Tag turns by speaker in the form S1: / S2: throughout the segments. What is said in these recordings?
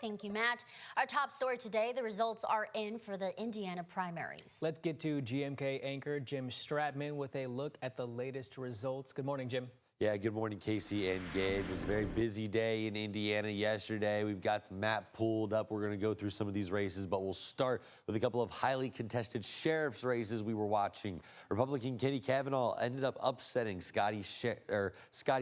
S1: Thank you, Matt. Our top story today, the results are in for the Indiana primaries.
S2: Let's get to GMK anchor Jim Stratman with a look at the latest results. Good morning, Jim.
S3: Yeah, good morning, Casey and Gabe. It was a very busy day in Indiana yesterday. We've got the map pulled up. We're going to go through some of these races, but we'll start with a couple of highly contested sheriff's races we were watching. Republican Kenny Kavanaugh ended up upsetting Scotty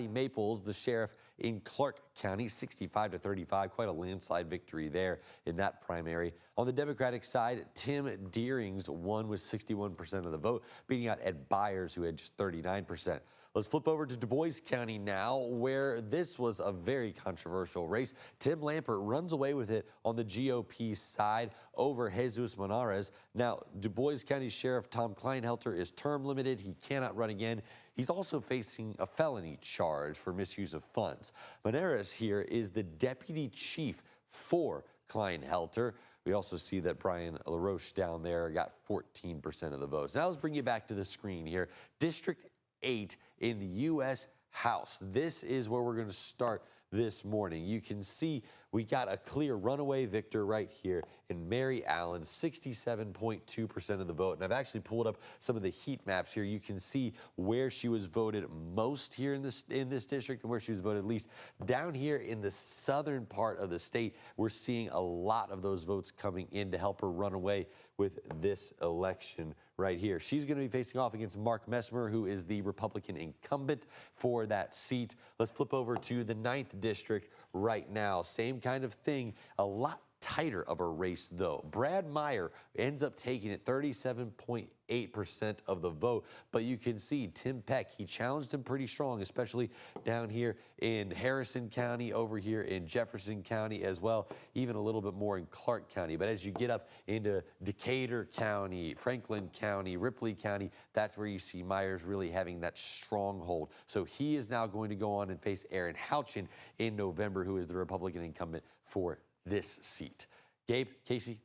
S3: Maples, the sheriff in Clark County, 65-35. Quite a landslide victory there in that primary. On the Democratic side, Tim Deerings won with 61% of the vote, beating out Ed Byers, who had just 39%. Let's flip over to Du Bois County now, where this was a very controversial race. Tim Lampert runs away with it on the GOP side over Jesus Monarez. Now, Du Bois County Sheriff Tom Kleinhelter is term limited. He cannot run again. He's also facing a felony charge for misuse of funds. Monarez here is the deputy chief for Kleinhelter. We also see that Brian LaRoche down there got 14% of the votes. Now let's bring you back to the screen here. District 8 in the U.S. House. This is where we're going to start this morning. You can see we got a clear runaway victor right here in Mary Allen, 67.2% of the vote. And I've actually pulled up some of the heat maps here. You can see where she was voted most here in this district and where she was voted least. Down here in the southern part of the state, we're seeing a lot of those votes coming in to help her run away with this election right here. She's going to be facing off against Mark Messmer, who is the Republican incumbent for that seat. Let's flip over to the 9th district right now. Same kind of thing, a lot tighter of a race though. Brad Meyer ends up taking it 37.8% of the vote, but you can see Tim Peck, he challenged him pretty strong, especially down here in Harrison County, over here in Jefferson County as well, even a little bit more in Clark County. But as you get up into Decatur County, Franklin County, Ripley County, that's where you see Myers really having that stronghold. So he is now going to go on and face Aaron Houchin in November, who is the Republican incumbent for this seat. Gabe, Casey.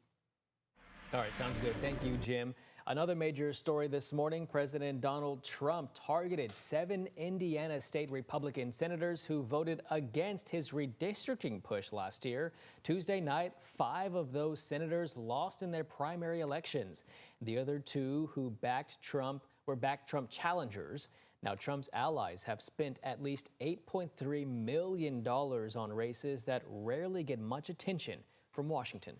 S2: All right, sounds good. Thank you, Jim. Another major story this morning, President Donald Trump targeted 7 Indiana state Republican senators who voted against his redistricting push last year. Tuesday night, 5 of those senators lost in their primary elections. The other 2 who backed Trump were Trump challengers. Now, Trump's allies have spent at least $8.3 million on races that rarely get much attention from Washington.